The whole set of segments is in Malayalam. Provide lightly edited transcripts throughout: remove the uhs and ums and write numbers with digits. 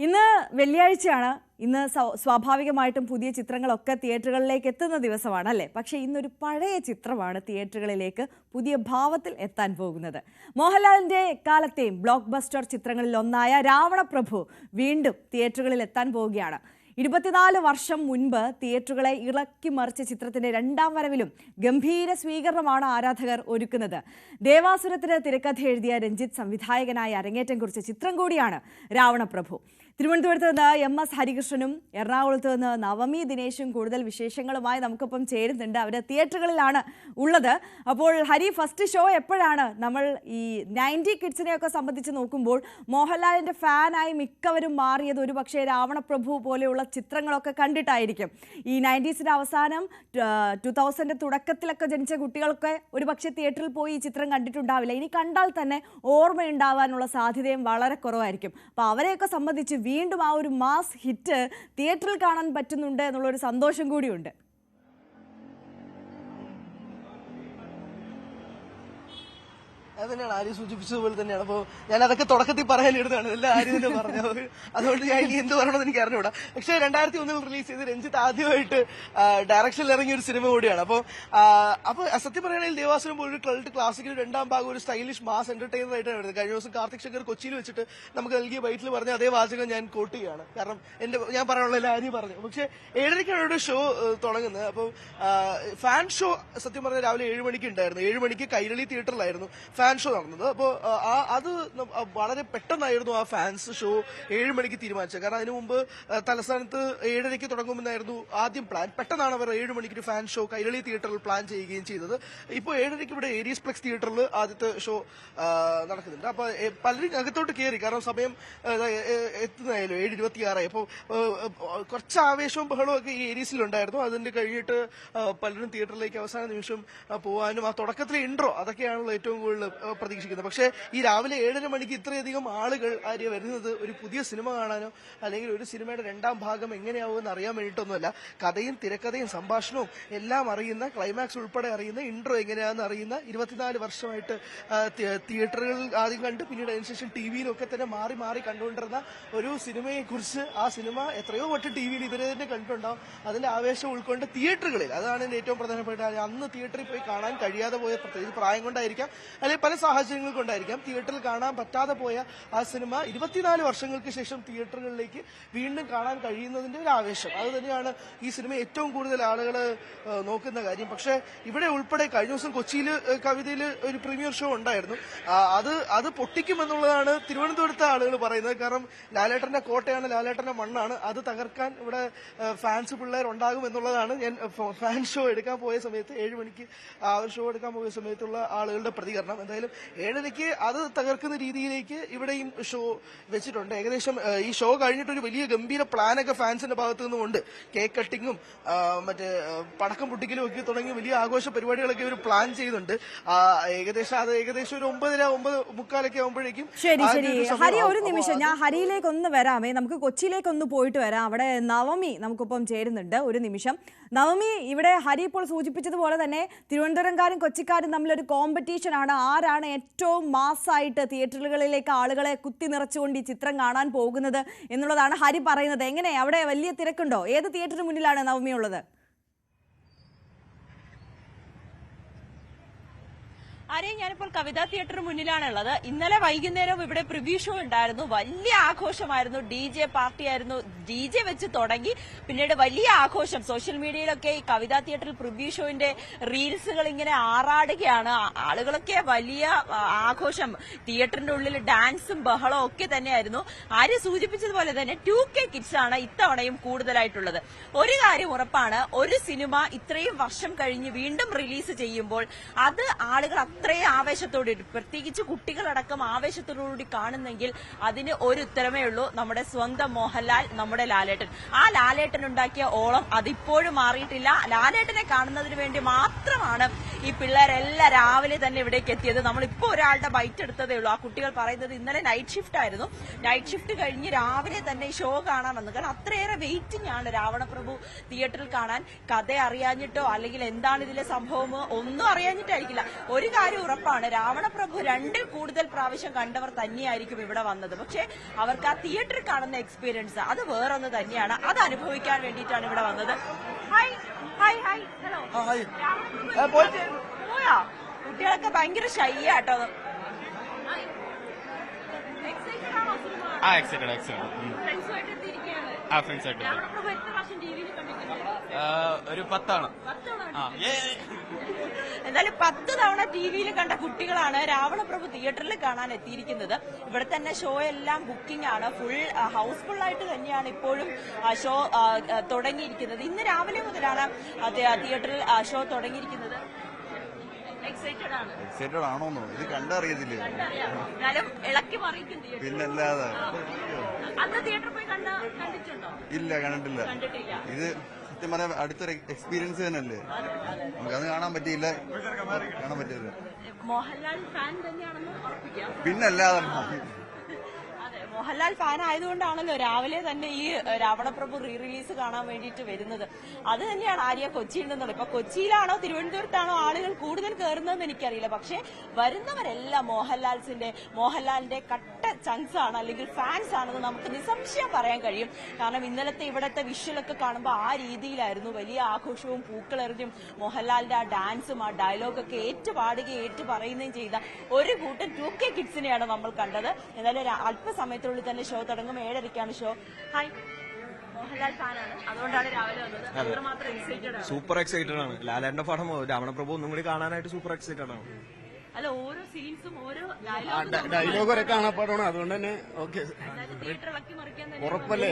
ഇന്ന് വെള്ളിയാഴ്ചയാണ്. ഇന്ന് സ്വാഭാവികമായിട്ടും പുതിയ ചിത്രങ്ങളൊക്കെ തിയേറ്ററുകളിലേക്ക് എത്തുന്ന ദിവസമാണ് അല്ലേ? പക്ഷേ ഇന്നൊരു പഴയ ചിത്രമാണ് തിയേറ്ററുകളിലേക്ക് പുതിയ ഭാവത്തിൽ എത്താൻ പോകുന്നത്. മോഹൻലാലിന്റെ എക്കാലത്തെയും ബ്ലോക്ക് ബസ്റ്റർ ചിത്രങ്ങളിൽ ഒന്നായ രാവണപ്രഭു വീണ്ടും തിയേറ്ററുകളിൽ എത്താൻ പോവുകയാണ്. 24 വർഷം മുൻപ് തിയേറ്ററുകളെ ഇളക്കി മറിച്ച ചിത്രത്തിന്റെ രണ്ടാം വരവിലും ഗംഭീര സ്വീകരണമാണ് ആരാധകർ ഒരുക്കുന്നത്. ദേവാസുരത്തിന് തിരക്കഥ എഴുതിയ രഞ്ജിത്ത് സംവിധായകനായി അരങ്ങേറ്റം കുറിച്ച ചിത്രം കൂടിയാണ് രാവണപ്രഭു. തിരുവനന്തപുരത്ത് നിന്ന് MS ഹരികൃഷ്ണനും എറണാകുളത്ത് നിന്ന് നവമി ദിനേശും കൂടുതൽ വിശേഷങ്ങളുമായി നമുക്കൊപ്പം ചേരുന്നുണ്ട്. അവർ തിയേറ്ററുകളിലാണ് ഉള്ളത്. അപ്പോൾ ഹരി, ഫസ്റ്റ് ഷോ എപ്പോഴാണ്? നമ്മൾ ഈ 90 കിഡ്സിനെയൊക്കെ സംബന്ധിച്ച് നോക്കുമ്പോൾ മോഹൻലാലിന്റെ ഫാനായി മിക്കവരും മാറിയത് ഒരു പക്ഷേ രാവണപ്രഭു പോലെയുള്ള ചിത്രങ്ങളൊക്കെ കണ്ടിട്ടായിരിക്കും. ഈ 90s അവസാനം 2000 തുടക്കത്തിലൊക്കെ ജനിച്ച കുട്ടികളൊക്കെ ഒരു പക്ഷേ തിയേറ്ററിൽ പോയി ഈ ചിത്രം കണ്ടിട്ടുണ്ടാവില്ല. ഇനി കണ്ടാൽ തന്നെ ഓർമ്മയുണ്ടാവാനുള്ള സാധ്യതയും വളരെ കുറവായിരിക്കും. അപ്പോൾ അവരെയൊക്കെ സംബന്ധിച്ച് വീണ്ടും ആ ഒരു മാസ് ഹിറ്റ് തിയേറ്ററിൽ കാണാൻ പറ്റുന്നുണ്ട് എന്നുള്ളൊരു സന്തോഷം കൂടിയുണ്ട്. അതന്നെയാണ് ആര്യ സൂചിപ്പിച്ചതുപോലെ തന്നെയാണ്. അപ്പോൾ ഞാൻ അതൊക്കെ തുടക്കത്തിൽ പറയാനിരുന്നതാണ്, എല്ലാം ആര്യ തന്നെ പറഞ്ഞത്. അതുകൊണ്ട് ഞാൻ ഇനി എന്ത് പറയണമെന്ന് എനിക്ക് അറിഞ്ഞുകൂടാ. പക്ഷേ 2001 റിലീസ് ചെയ്ത് രഞ്ജിത്ത് ആദ്യമായിട്ട് ഡയറക്ഷനിൽ ഇറങ്ങിയ ഒരു സിനിമ കൂടിയാണ്. അപ്പോൾ സത്യം പറയുകയാണെങ്കിൽ ദേവാസുരം പോലൊരു കൾട്ട് ക്ലാസിക്കൽ രണ്ടാം ഭാഗം ഒരു സ്റ്റൈലിഷ് മാസ് എന്റർടൈനർ ആയിട്ടാണ് വരുന്നത്. കഴിഞ്ഞ ദിവസം കാർത്തിക് ശങ്കർ കൊച്ചിയിൽ വെച്ചിട്ട് നമുക്ക് നൽകിയ ബൈറ്റിൽ പറഞ്ഞ അതേ വാചകം ഞാൻ കോട്ട് ചെയ്യുകയാണ്. കാരണം ഞാൻ പറയാനുള്ള ആര്യ പറഞ്ഞു. പക്ഷേ 7:30 ഒരു ഷോ തുടങ്ങുന്നത്. അപ്പോൾ ഫാൻ ഷോ സത്യം പറഞ്ഞാൽ രാവിലെ 7 മണിക്ക് ഉണ്ടായിരുന്നു. 7 മണിക്ക് കൈരളി തിയേറ്ററിലായിരുന്നു ഫാൻ ഷോ നടന്നത്. അപ്പോൾ അത് വളരെ പെട്ടെന്നായിരുന്നു ആ ഫാൻസ് ഷോ 7 മണിക്ക് തീരുമാനിച്ചത്. കാരണം അതിനു മുമ്പ് തലസ്ഥാനത്ത് 7:30 തുടങ്ങുമെന്നായിരുന്നു ആദ്യം പ്ലാൻ. പെട്ടെന്നാണ് അവർ 7 മണിക്ക് ഒരു ഫാൻ ഷോ കൈരളി തിയേറ്ററിൽ പ്ലാൻ ചെയ്യുകയും ചെയ്തത്. ഇപ്പോൾ 7:30 ഇവിടെ ഏരീസ് പ്ലക്സ് തിയേറ്ററിൽ ആദ്യത്തെ ഷോ നടക്കുന്നുണ്ട്. അപ്പൊ പലരും അകത്തോട്ട് കയറി, കാരണം സമയം എത്തുന്നതായാലും 7:26. അപ്പോൾ കുറച്ച് ആവേശവും ബഹളവും ഒക്കെ ഈ ഏരീസിലുണ്ടായിരുന്നു. അതിന്റെ കഴിഞ്ഞിട്ട് പലരും തിയേറ്ററിലേക്ക് അവസാന നിമിഷം പോകാനും ആ തുടക്കത്തിലെ ഇൻട്രോ അതൊക്കെയാണല്ലോ ഏറ്റവും കൂടുതൽ പ്രതീക്ഷിക്കുന്നത്. പക്ഷേ ഈ രാവിലെ 7:30 മണിക്ക് ഇത്രയധികം ആളുകൾ വരുന്നത് ഒരു പുതിയ സിനിമ കാണാനോ അല്ലെങ്കിൽ ഒരു സിനിമയുടെ രണ്ടാം ഭാഗം എങ്ങനെയാവുമെന്ന് അറിയാൻ വേണ്ടിയിട്ടൊന്നുമല്ല. കഥയും തിരക്കഥയും സംഭാഷണവും എല്ലാം അറിയുന്ന, ക്ലൈമാക്സ് ഉൾപ്പെടെ അറിയുന്ന, ഇൻട്രോ എങ്ങനെയാണെന്ന് അറിയുന്ന, 24 വർഷമായിട്ട് തിയേറ്ററുകളിൽ ആദ്യം കണ്ട് പിന്നീട് അതിനുശേഷം ടിവിയിലൊക്കെ തന്നെ മാറി മാറി കണ്ടുകൊണ്ടിരുന്ന ഒരു സിനിമയെക്കുറിച്ച് ആ സിനിമ എത്രയോ വട്ടം ടിവിയിൽ ഇവരെ തന്നെ കണ്ടിട്ടുണ്ടാവും. അതിന്റെ ആവേശം ഉൾക്കൊണ്ട് തിയേറ്ററുകളിൽ, അതാണ് എന്റെ ഏറ്റവും പ്രധാനപ്പെട്ട. അന്ന് തിയേറ്ററിൽ പോയി കാണാൻ കഴിയാതെ പോയ, പ്രത്യേകിച്ച് പ്രായം കൊണ്ടായിരിക്കാം അല്ലെങ്കിൽ പല സാഹചര്യങ്ങൾ കൊണ്ടായിരിക്കാം, തിയേറ്ററിൽ കാണാൻ പറ്റാതെ പോയ ആ സിനിമ 24 വർഷങ്ങൾക്ക് ശേഷം തിയേറ്ററുകളിലേക്ക് വീണ്ടും കാണാൻ കഴിയുന്നതിന്റെ ഒരു ആവേശം, അത് തന്നെയാണ് ഈ സിനിമ ഏറ്റവും കൂടുതൽ ആളുകൾ നോക്കുന്ന കാര്യം. പക്ഷേ ഇവിടെ ഉൾപ്പെടെ കഴിഞ്ഞ ദിവസം കൊച്ചിയിൽ കവിതയിൽ ഒരു പ്രീമിയർ ഷോ ഉണ്ടായിരുന്നു. അത് പൊട്ടിക്കുമെന്നുള്ളതാണ് തിരുവനന്തപുരത്തെ ആളുകൾ പറയുന്നത്. കാരണം ലാലേട്ടന്റെ കോട്ടയാണ്, ലാലേട്ടന്റെ മണ്ണാണ്, അത് തകർക്കാൻ ഇവിടെ ഫാൻസ് പിള്ളേർ ഉണ്ടാകും എന്നുള്ളതാണ് ഞാൻ ഫാൻ ഷോ എടുക്കാൻ പോയ സമയത്ത് 7 മണിക്ക് ആ ഒരു ഷോ എടുക്കാൻ പോയ സമയത്തുള്ള ആളുകളുടെ പ്രതികരണം. എന്തായാലും 7:30 അത് തകർക്കുന്ന രീതിയിലേക്ക് ഇവിടെയും ഷോ വെച്ചിട്ടുണ്ട്. ഏകദേശം ഈ ഷോ കഴിഞ്ഞിട്ട് ഒരു വലിയ ഗംഭീര പ്ലാനൊക്കെ ഫാൻസിന്റെ ഭാഗത്തു നിന്നുമുണ്ട്. കേക്ക് കട്ടിങ്ങും മറ്റേ പടക്കം പൊട്ടിക്കലും ഒക്കെ തുടങ്ങി വലിയ ആഘോഷ പരിപാടികളൊക്കെ ഇവർ പ്ലാൻ ചെയ്യുന്നുണ്ട്. ഏകദേശം ഒരു 9:30 ആകുമ്പോഴേക്കും. ശരി ഹരി, ഒരു നിമിഷം ഞാൻ ഹരിയിലേക്ക് ഒന്ന് വരാമേ. നമുക്ക് കൊച്ചിയിലേക്ക് ഒന്ന് പോയിട്ട് വരാം. അവിടെ നവമി നമുക്കൊപ്പം ചേരുന്നുണ്ട്. ഒരു നിമിഷം നവമി, ഇവിടെ ഹരി ഇപ്പോൾ സൂചിപ്പിച്ചതുപോലെ തന്നെ തിരുവനന്തപുരംകാരും കൊച്ചിക്കാരും തമ്മിലൊരു കോമ്പറ്റീഷൻ ആണ്. ആരാണ് ഏറ്റവും മാസായിട്ട് തിയേറ്ററുകളിലേക്ക് ആളുകളെ കുത്തി നിറച്ചുകൊണ്ട് ഈ ചിത്രം കാണാൻ പോകുന്നത് എന്നുള്ളതാണ് ഹരി പറയുന്നത്. എങ്ങനെ, അവിടെ വലിയ തിരക്കുണ്ടോ? ഏത് തിയേറ്ററിന് മുന്നിലാണ് നവമി ഉള്ളത്? ആരെയും ഞാനിപ്പോൾ കവിതാ തിയേറ്റർ മുന്നിലാണുള്ളത്. ഇന്നലെ വൈകുന്നേരം ഇവിടെ പ്രിവ്യൂ ഷോ ഉണ്ടായിരുന്നു. വലിയ ആഘോഷമായിരുന്നു. DJ പാർട്ടിയായിരുന്നു. DJ വെച്ച് തുടങ്ങി, പിന്നീട് വലിയ ആഘോഷം. സോഷ്യൽ മീഡിയയിലൊക്കെ ഈ കവിതാ തിയേറ്ററിൽ പ്രിവ്യൂ ഷോന്റെ റീൽസുകൾ ഇങ്ങനെ ആറാടുകയാണ്. ആളുകളൊക്കെ വലിയ ആഘോഷം. തിയേറ്ററിന്റെ ഉള്ളിൽ ഡാൻസും ബഹളവും ഒക്കെ തന്നെയായിരുന്നു. ആരും സൂചിപ്പിച്ചതുപോലെ തന്നെ 2K കിഡ്സ് ആണ് ഇത്തവണയും കൂടുതലായിട്ടുള്ളത്. ഒരു കാര്യം ഉറപ്പാണ്, ഒരു സിനിമ ഇത്രയും വർഷം കഴിഞ്ഞ് വീണ്ടും റിലീസ് ചെയ്യുമ്പോൾ അത് ആളുകൾ അത്രയും ആവേശത്തോടെ, പ്രത്യേകിച്ച് കുട്ടികളടക്കം ആവേശത്തോടുകൂടി കാണുന്നെങ്കിൽ അതിന് ഒരു ഉത്തരമേ ഉള്ളൂ, നമ്മുടെ സ്വന്തം മോഹൻലാൽ, നമ്മുടെ ലാലേട്ടൻ. ആ ലാലേട്ടൻ ഉണ്ടാക്കിയ ഓളം അതിപ്പോഴും മാറിയിട്ടില്ല. ലാലേട്ടനെ കാണുന്നതിന് വേണ്ടി മാത്രമാണ് ഈ പിള്ളേരെല്ലാം രാവിലെ തന്നെ ഇവിടേക്ക് എത്തിയത്. നമ്മളിപ്പോ ഒരാളുടെ ബൈറ്റ് എടുത്തതേ ഉള്ളൂ. ആ കുട്ടികൾ പറയുന്നത് ഇന്നലെ നൈറ്റ് ഷിഫ്റ്റ് ആയിരുന്നു. നൈറ്റ് ഷിഫ്റ്റ് കഴിഞ്ഞ് രാവിലെ തന്നെ ഈ ഷോ കാണാൻ വന്നു. കാരണം അത്രയേറെ വെയിറ്റിംഗ് ആണ് രാവണപ്രഭു തിയേറ്ററിൽ കാണാൻ. കഥ അറിയാഞ്ഞിട്ടോ അല്ലെങ്കിൽ എന്താണ് ഇതിലെ സംഭവമോ ഒന്നും അറിയാഞ്ഞിട്ടായിരിക്കില്ല. ഒരു കാര്യം കാര്യം ഉറപ്പാണ്, രാവണപ്രഭു 2 കൂടുതൽ പ്രാവശ്യം കണ്ടവർ തന്നെയായിരിക്കും ഇവിടെ വന്നത്. പക്ഷെ അവർക്ക് ആ തിയേറ്ററിൽ കാണുന്ന എക്സ്പീരിയൻസ് അത് വേറൊന്ന് തന്നെയാണ്. അത് അനുഭവിക്കാൻ വേണ്ടിയിട്ടാണ് ഇവിടെ വന്നത്. Hi hi hi hello. പോയാ കുട്ടികളൊക്കെ ഭയങ്കര ഷൈ ആട്ടോ. എക്സൈറ്റഡ് ആണോ സിനിമ? ഫ്രണ്ട്സുമായിട്ട് എത്തിയിരിക്കുകയാണ്. രാവണപ്രഭു എത്ര പ്രാവശ്യം ടിവിയിൽ കണ്ടിട്ടുണ്ട്? ഒരു 10 എന്തായാലും 10 തവണ ടിവിയിൽ കണ്ട കുട്ടികളാണ് രാവണപ്രഭു തിയേറ്ററിൽ കാണാൻ എത്തിയിരിക്കുന്നത്. ഇവിടെ തന്നെ ഷോ എല്ലാം ബുക്കിംഗ് ആണ്. ഫുൾ ഹൗസ്ഫുൾ ആയിട്ട് തന്നെയാണ് ഇപ്പോഴും ഷോ തുടങ്ങിയിരിക്കുന്നത്. ഇന്ന് രാവിലെ മുതലാണ് തിയേറ്ററിൽ ഷോ തുടങ്ങിയിരിക്കുന്നത്. എക്സൈറ്റഡ് ആണോന്നോ ഇത് കണ്ടറിയത്തില്ല. എന്നാലും ഇളക്കി മറിയിക്കും തിയേറ്റർ. പിന്നല്ലാതെ അന്ന് തിയേറ്ററിൽ പോയി കണ്ടിട്ടുണ്ടോ? ഇല്ല, കണ്ടിട്ടില്ല. ഇത് സത്യം പറയാൻ അടുത്തൊരു എക്സ്പീരിയൻസ് തന്നെയല്ലേ. നമുക്കത് കാണാൻ പറ്റിയില്ല. മോഹൻലാൽ ഫാൻ തന്നെയാണെന്ന് ഉറപ്പിക്കാം. പിന്നല്ലാതെ അതെ, മോഹൻലാൽ ഫാൻ ആയതുകൊണ്ടാണല്ലോ രാവിലെ തന്നെ ഈ രാവണപ്രഭു റീ റിലീസ് കാണാൻ വേണ്ടിയിട്ട് വരുന്നത്. അത് തന്നെയാണ് ആര്യ കൊച്ചിയിൽ നിന്നുള്ളത്. ഇപ്പൊ കൊച്ചിയിലാണോ തിരുവനന്തപുരത്താണോ ആളുകൾ കൂടുതൽ കയറുന്നതെന്ന് എനിക്കറിയില്ല. പക്ഷെ വരുന്നവരെല്ലാം മോഹൻലാലിന്റെ കട്ട ചങ്സ് ആണ്, അല്ലെങ്കിൽ ഫാൻസ് ആണെന്ന് നമുക്ക് നിസ്സംശയം പറയാൻ കഴിയും. കാരണം ഇന്നലത്തെ ഇവിടത്തെ വിഷ്വലൊക്കെ കാണുമ്പോൾ ആ രീതിയിലായിരുന്നു. വലിയ ആഘോഷവും പൂക്കളെറിഞ്ഞും മോഹൻലാലിന്റെ ആ ഡാൻസും ആ ഡയലോഗൊക്കെ ഏറ്റുപാടുകയും പറയുകയും ചെയ്ത ഒരു കൂട്ടം 2K കിഡ്സിനെയാണ് നമ്മൾ കണ്ടത്. എന്നാലും അല്പസമയത്തിനുള്ളിൽ തന്നെ ഷോ തുടങ്ങും. 7:30 ഷോ. ഹായ്, മോഹൻലാൽ ഫാനാണ്, അതുകൊണ്ടാണ് രാവിലെ വന്നത്. അത്രമാത്രം എക്സൈറ്റഡ് ആണ്. സൂപ്പർ എക്സൈറ്റഡ് ആണ്. ലാലേട്ടന്റെ പടം രാവണപ്രഭു ഒന്നും കൂടി കാണാനായിട്ട് സൂപ്പർ എക്സൈറ്റഡ് ആണ്. അല്ല, ഓരോ സീൻസും ഓരോ ഡയലോഗ് വരെ കാണാപ്പാടാണ്. അതുകൊണ്ട് തന്നെ ഓക്കെ തിയേറ്റർ ഇളക്കി മറിക്കാൻ ഉറപ്പല്ലേ.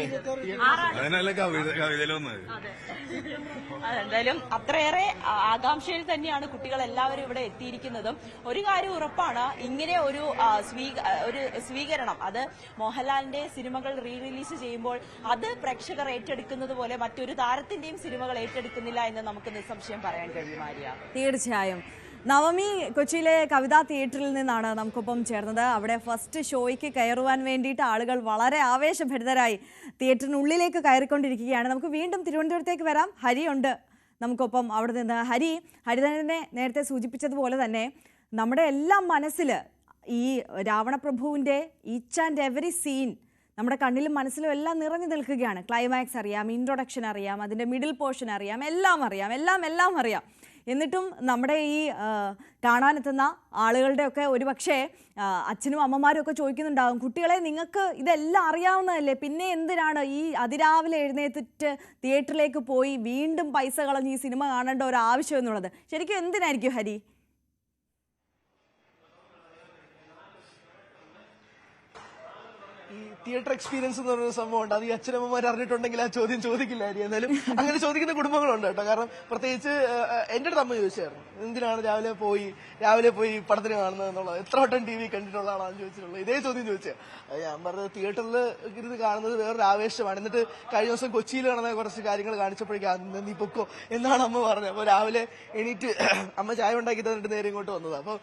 അതിനല്ല കവിതയിൽ വന്നത്. എന്തായാലും അത്രയേറെ ആകാംക്ഷയിൽ തന്നെയാണ് കുട്ടികൾ എല്ലാവരും ഇവിടെ എത്തിയിരിക്കുന്നതും. ഒരു കാര്യം ഉറപ്പാണ്, ഇങ്ങനെ ഒരു സ്വീകരണം അത് മോഹൻലാലിന്റെ സിനിമകൾ റീ റിലീസ് ചെയ്യുമ്പോൾ അത് പ്രേക്ഷകർ ഏറ്റെടുക്കുന്നത് പോലെ മറ്റൊരു താരത്തിന്റെയും സിനിമകൾ ഏറ്റെടുക്കുന്നില്ല എന്ന് നമുക്ക് നിസ്സംശയം പറയാൻ കഴിയും. ആര്യ, തീർച്ചയായും. നവമി കൊച്ചിയിലെ കവിതാ തിയേറ്ററിൽ നിന്നാണ് നമുക്കൊപ്പം ചേർന്നത്. അവിടെ ഫസ്റ്റ് ഷോയ്ക്ക് കയറുവാൻ വേണ്ടിയിട്ട് ആളുകൾ വളരെ ആവേശഭരിതരായി തിയേറ്ററിനുള്ളിലേക്ക് കയറിക്കൊണ്ടിരിക്കുകയാണ്. നമുക്ക് വീണ്ടും തിരുവനന്തപുരത്തേക്ക് വരാം. ഹരിയുണ്ട് നമുക്കൊപ്പം അവിടെ നിന്ന്. ഹരി തന്നെ നേരത്തെ സൂചിപ്പിച്ചതുപോലെ തന്നെ നമ്മുടെ എല്ലാം മനസ്സിൽ ഈ രാവണപ്രഭുവിൻ്റെ ഈച്ച് ആൻഡ് എവറി സീൻ നമ്മുടെ കണ്ണിലും മനസ്സിലും എല്ലാം നിറഞ്ഞു നിൽക്കുകയാണ്. ക്ലൈമാക്സ് അറിയാം, ഇൻട്രൊഡക്ഷൻ അറിയാം, അതിൻ്റെ മിഡിൽ പോർഷൻ അറിയാം, എല്ലാം അറിയാം. എന്നിട്ടും നമ്മുടെ ഈ കാണാനെത്തുന്ന ആളുകളുടെയൊക്കെ ഒരു പക്ഷേ അച്ഛനും അമ്മമാരും ഒക്കെ ചോദിക്കുന്നുണ്ടാകും, കുട്ടികളെ നിങ്ങൾക്ക് ഇതെല്ലാം അറിയാവുന്നതല്ലേ, പിന്നെ എന്തിനാണ് ഈ അതിരാവിലെ എഴുന്നേറ്റിട്ട് തിയേറ്ററിലേക്ക് പോയി വീണ്ടും പൈസ കളഞ്ഞ് ഈ സിനിമ കാണേണ്ട ഒരു ആവശ്യം എന്നുള്ളത് ശരിക്കും എന്തിനായിരിക്കും ഹരി? ഈ തിയേറ്റർ എക്സ്പീരിയൻസ് എന്ന് പറയുന്ന സംഭവം ഉണ്ട്. അത് ഈ അച്ഛനമ്മമാർ അറിഞ്ഞിട്ടുണ്ടെങ്കിൽ ആ ചോദ്യം ചോദിക്കില്ലായിരിക്കും. എന്നാലും അങ്ങനെ ചോദിക്കുന്ന കുടുംബങ്ങളുണ്ട് കേട്ടോ. കാരണം പ്രത്യേകിച്ച് എന്റെ അടുത്ത് അമ്മ ചോദിച്ചായിരുന്നു, എന്തിനാണ് രാവിലെ പോയി പടത്തിന് കാണുന്നത് എന്നുള്ളത്, എത്ര വട്ടം TV കണ്ടിട്ടുള്ള ആളാണെന്ന് ചോദിച്ചിട്ടുള്ളത്. ഇതേ ചോദ്യം ചോദിച്ചത്. ഞാൻ പറഞ്ഞത് തിയേറ്ററിൽ ഇരുന്ന് കാണുന്നത് വേറൊരു ആവേശമാണ്. എന്നിട്ട് കഴിഞ്ഞ ദിവസം കൊച്ചിയിൽ നടന്ന കുറച്ച് കാര്യങ്ങൾ കാണിച്ചപ്പോഴേക്കും നീ പൊക്കോ എന്നാണ് അമ്മ പറഞ്ഞത്. അപ്പോൾ രാവിലെ എണീറ്റ് അമ്മ ചായ ഉണ്ടാക്കി തന്നിട്ട് നേരെ ഇങ്ങോട്ട് വന്നത്. അപ്പോൾ